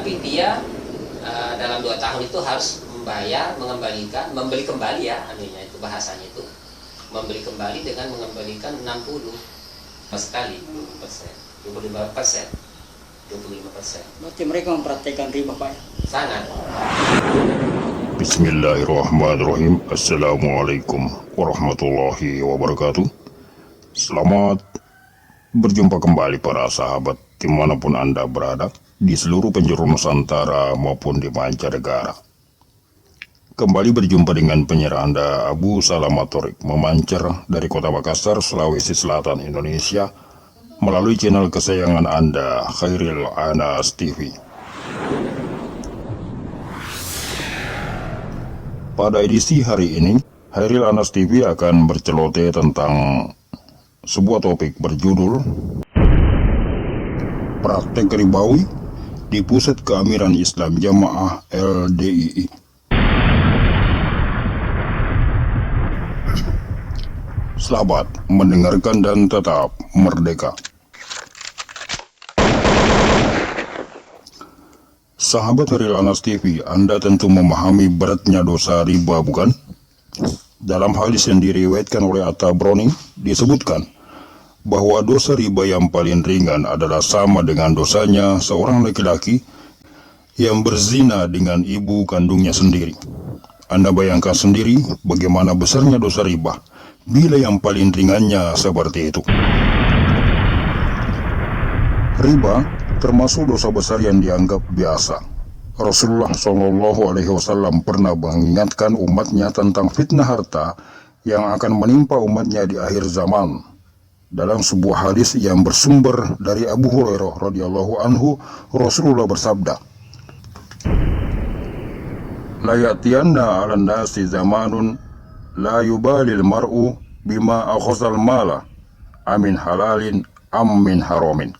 tapi dia dalam 2 tahun itu harus membayar, membeli kembali ya, anunya itu bahasanya itu, membeli kembali dengan mengembalikan 60 sekali 25%. Berarti mereka mempraktikkan riba, Pak? Sangat. Bismillahirrahmanirrahim. Assalamualaikum warahmatullahi wabarakatuh. Selamat berjumpa kembali para sahabat dimanapun Anda berada, di seluruh penjuru Nusantara maupun di mancanegara. Kembali berjumpa dengan penyiar Anda, Abu Salamatorik, memancar dari kota Makassar, Sulawesi Selatan, Indonesia, melalui channel kesayangan Anda, Khairil Anas TV. Pada edisi hari ini, Khairil Anas TV akan berceloteh tentang sebuah topik berjudul Praktek Ribawi di Pusat Keamiran Islam Jamaah LDII. Selamat mendengarkan dan tetap merdeka. Sahabat Khairil Anas TV, Anda tentu memahami beratnya dosa riba, bukan? Dalam hadis yang diriwayatkan oleh At-Tabrani disebutkan bahwa dosa riba yang paling ringan adalah sama dengan dosanya seorang laki-laki yang berzina dengan ibu kandungnya sendiri. Anda bayangkan sendiri bagaimana besarnya dosa riba bila yang paling ringannya seperti itu. Riba termasuk dosa besar yang dianggap biasa. Rasulullah SAW pernah mengingatkan umatnya tentang fitnah harta yang akan menimpa umatnya di akhir zaman. Dalam sebuah hadis yang bersumber dari Abu Hurairah radhiyallahu anhu, Rasulullah bersabda, "La ya'tiyanna 'alan nasi zamanun la yubalil mar'u bima akhazal mala amin halalin am min haramin."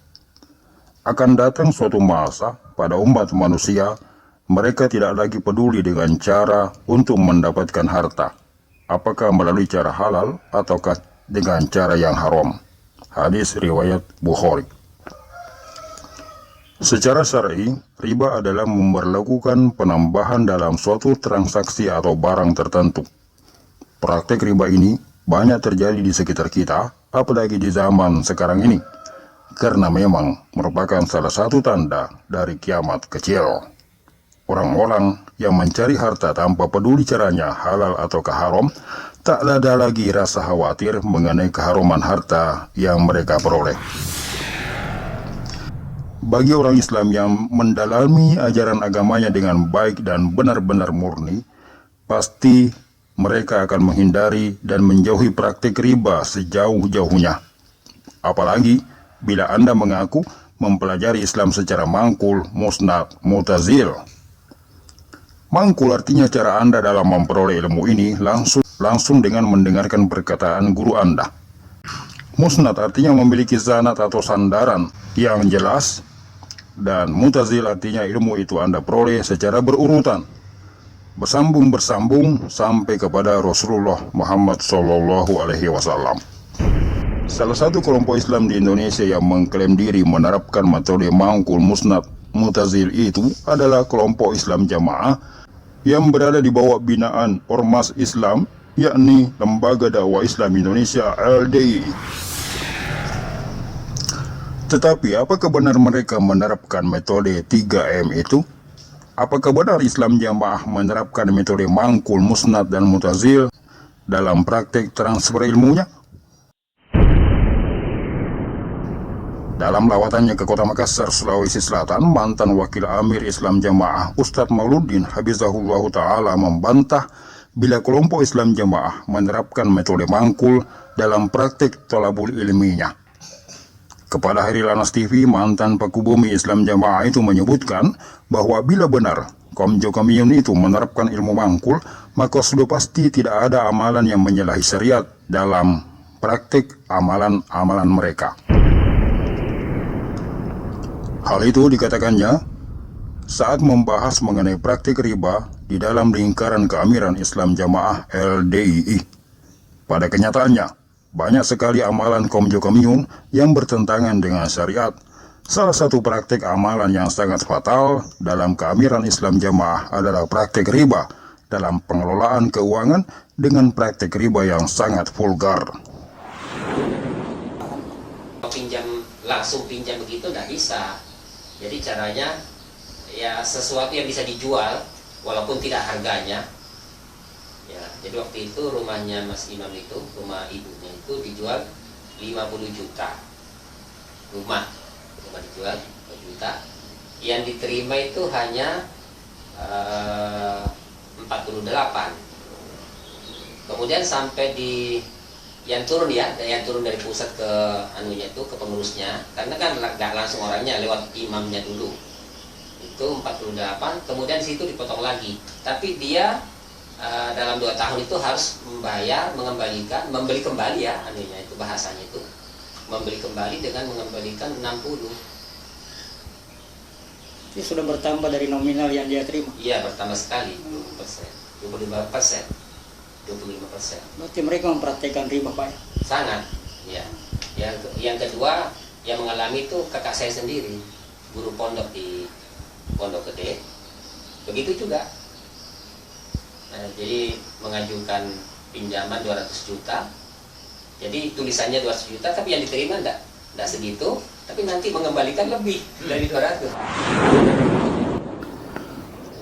Akan datang suatu masa pada umat manusia, mereka tidak lagi peduli dengan cara untuk mendapatkan harta, apakah melalui cara halal ataukah dengan cara yang haram. Hadis riwayat Bukhari. Secara syar'i, riba adalah memperlakukan penambahan dalam suatu transaksi atau barang tertentu. Praktek riba ini banyak terjadi di sekitar kita, apalagi di zaman sekarang ini, karena memang merupakan salah satu tanda dari kiamat kecil. Orang-orang yang mencari harta tanpa peduli caranya halal atau haram, tak ada lagi rasa khawatir mengenai keharuman harta yang mereka peroleh. Bagi orang Islam yang mendalami ajaran agamanya dengan baik dan benar-benar murni, pasti mereka akan menghindari dan menjauhi praktik riba sejauh-jauhnya. Apalagi bila Anda mengaku mempelajari Islam secara mangkul, musnad, mutazil. Mangkul artinya cara Anda dalam memperoleh ilmu ini langsung dengan mendengarkan perkataan guru Anda. Musnad artinya memiliki sanad atau sandaran yang jelas, dan mutazil artinya ilmu itu Anda peroleh secara berurutan, bersambung sampai kepada Rasulullah Muhammad SAW. Salah satu kelompok Islam di Indonesia yang mengklaim diri menerapkan metode mangkul, musnad, mutazil itu adalah kelompok Islam Jamaah yang berada di bawah binaan Ormas Islam, yakni Lembaga Dakwah Islam Indonesia LDII. Tetapi apakah benar mereka menerapkan metode 3M itu? Apakah benar Islam Jamaah menerapkan metode mangkul, musnad, dan mutazil dalam praktek transfer ilmunya? Dalam lawatannya ke kota Makassar, Sulawesi Selatan, mantan Wakil Amir Islam Jamaah Ustadz Mauluddin Habizahullah Ta'ala membantah bila kelompok Islam Jamaah menerapkan metode mangkul dalam praktik tolabul ilminya. Kepada Khairil Anas TV, mantan Pakubumi Islam Jamaah itu menyebutkan bahwa bila benar Komjo Kamiyun itu menerapkan ilmu mangkul, maka sudah pasti tidak ada amalan yang menyalahi syariat dalam praktik amalan-amalan mereka. Hal itu dikatakannya saat membahas mengenai praktik riba di dalam lingkaran keamiran Islam Jamaah LDII. Pada kenyataannya, banyak sekali amalan Komjo Kamiyun yang bertentangan dengan syariat, Salah satu praktek amalan yang sangat fatal dalam keamiran Islam Jamaah adalah praktek riba dalam pengelolaan keuangan dengan praktek riba yang sangat vulgar. Langsung pinjam begitu nggak bisa. Jadi caranya ya sesuatu yang bisa dijual walaupun tidak harganya. Ya, jadi waktu itu rumahnya Mas Imam itu, rumah ibunya itu dijual 50 juta. Rumah dijual 50 juta. Yang diterima itu hanya 48. Kemudian sampai di yang turun dari pusat ke anunya itu, ke pengurusnya, karena kan nggak langsung orangnya, lewat imamnya dulu. Itu 48, kemudian situ dipotong lagi. Tapi dia dalam 2 tahun itu harus membayar, membeli kembali ya anunya itu, bahasanya itu. Membeli kembali dengan mengembalikan 60. Ini sudah bertambah dari nominal yang dia terima. Iya, bertambah sekali, 20%, 25%. 25%. Berarti mereka mempraktekkan riba, Pak. Sangat, ya. Yang kedua yang mengalami itu kakak saya sendiri, guru pondok di Pondok Gede. Begitu juga. Nah, jadi mengajukan pinjaman 200 juta. Jadi tulisannya 200 juta, tapi yang diterima enggak segitu, tapi nanti mengembalikan lebih dari 200.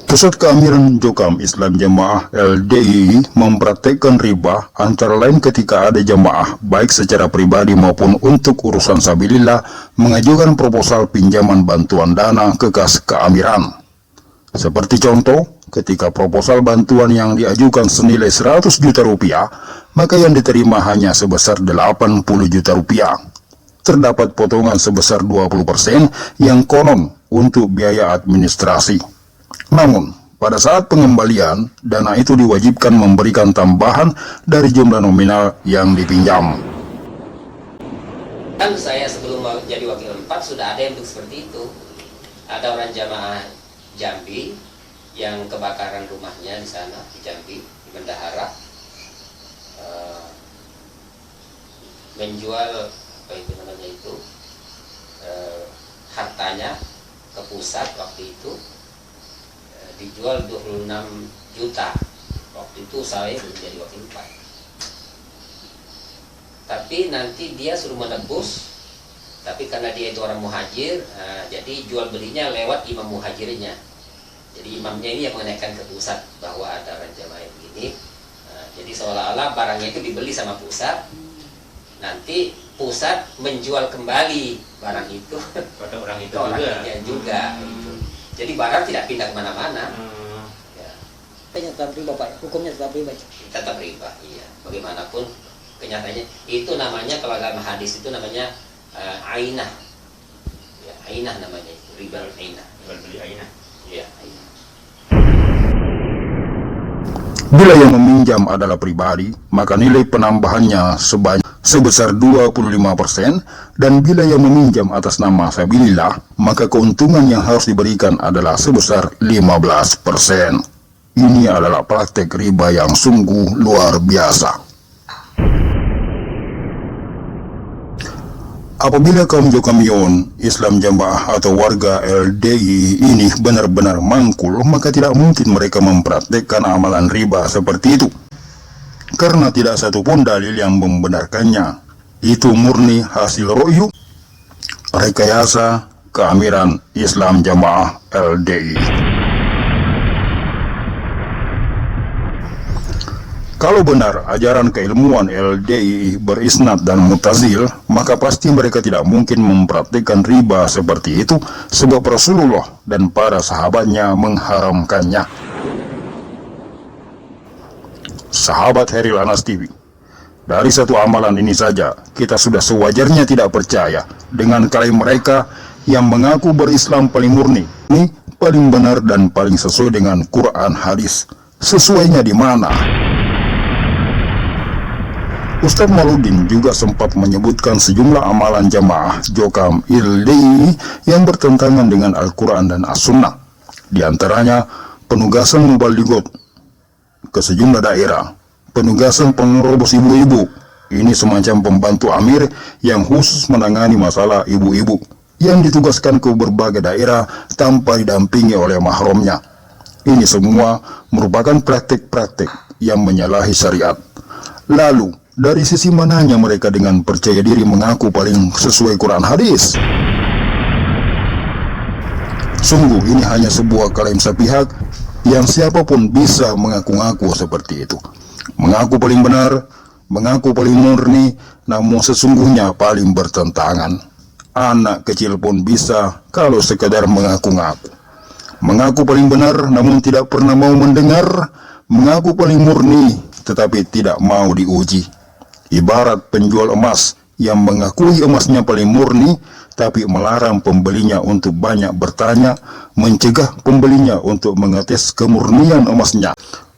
Pusat Keamiran Jokam Islam Jamaah LDI mempraktekkan riba antara lain ketika ada jamaah baik secara pribadi maupun untuk urusan sabilillah mengajukan proposal pinjaman bantuan dana ke kas keamiran. Seperti contoh, ketika proposal bantuan yang diajukan senilai 100 juta rupiah, maka yang diterima hanya sebesar 80 juta rupiah. Terdapat potongan sebesar 20% yang konon untuk biaya administrasi. Namun, pada saat pengembalian, dana itu diwajibkan memberikan tambahan dari jumlah nominal yang dipinjam. Kan saya sebelum jadi wakil 4 sudah ada yang seperti itu. Ada orang jamaah Jambi yang kebakaran rumahnya di sana, di Jambi, di Bendahara, menjual hartanya ke pusat waktu itu. Dijual 26 juta. Waktu itu saya belum jadi wakil 4. Tapi nanti dia suruh menebus. Tapi karena dia itu orang muhajir, jadi jual belinya lewat imam muhajirnya. Jadi imamnya ini yang mengenaikan ke pusat bahwa ada orang jamaah begini. Jadi seolah-olah barangnya itu dibeli sama pusat. Nanti pusat menjual kembali barang itu pada orang itu juga. Gitu. Jadi barang tidak pindah kemana-mana. Ya. Tetap riba, Pak. Hukumnya tetap riba. Tetap riba, iya. Bagaimanapun kenyataannya itu namanya, kalau dalam hadis itu namanya ainah. Ya, ainah namanya itu, riba ainah. Jual beli ainah. Iya, ainah. Bila yang meminjam adalah pribadi, maka nilai penambahannya sebesar 25%, dan bila yang meminjam atas nama sabilillah, maka keuntungan yang harus diberikan adalah sebesar 15%. Ini adalah praktek riba yang sungguh luar biasa. Apabila kaum Jokamion, Islam Jamaah atau warga LDI ini benar-benar mangkul, maka tidak mungkin mereka mempraktekkan amalan riba seperti itu. Karena tidak satupun dalil yang membenarkannya. Itu murni hasil ro'yu, rekayasa keamiran Islam Jamaah LDI. Kalau benar ajaran keilmuan LDI berisnad dan mutazil, maka pasti mereka tidak mungkin mempraktikkan riba seperti itu, sebab Rasulullah dan para sahabatnya mengharamkannya. Sahabat Heril Anas TV, dari satu amalan ini saja, kita sudah sewajarnya tidak percaya dengan klaim mereka yang mengaku berislam paling murni, ini paling benar dan paling sesuai dengan Quran hadis. Sesuainya di mana? Ustadz Maludin juga sempat menyebutkan sejumlah amalan jamaah Jokam LDI yang bertentangan dengan Al-Quran dan As-Sunnah. Di antaranya penugasan mubaligot ke sejumlah daerah, penugasan pengerobos ibu-ibu, ini semacam pembantu amir yang khusus menangani masalah ibu-ibu, yang ditugaskan ke berbagai daerah tanpa didampingi oleh mahramnya. Ini semua merupakan praktik-praktik yang menyalahi syariat. Lalu, dari sisi mananya mereka dengan percaya diri mengaku paling sesuai Quran hadis? Sungguh ini hanya sebuah klaim sepihak yang siapapun bisa mengaku-ngaku seperti itu. Mengaku paling benar, mengaku paling murni, namun sesungguhnya paling bertentangan. Anak kecil pun bisa kalau sekadar mengaku-ngaku. Mengaku paling benar namun tidak pernah mau mendengar, mengaku paling murni tetapi tidak mau diuji. Ibarat penjual emas yang mengakui emasnya paling murni tapi melarang pembelinya untuk banyak bertanya, mencegah pembelinya untuk mengetes kemurnian emasnya.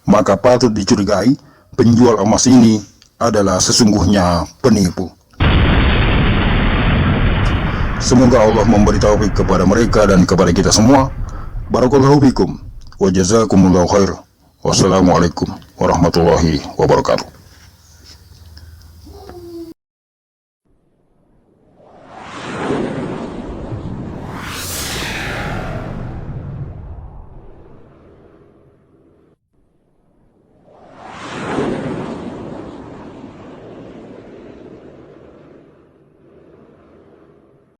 Maka patut dicurigai penjual emas ini adalah sesungguhnya penipu. Semoga Allah memberi taufik kepada mereka dan kepada kita semua. Barakallahu fikum wa jazakumullahu khair. Wassalamualaikum warahmatullahi wabarakatuh.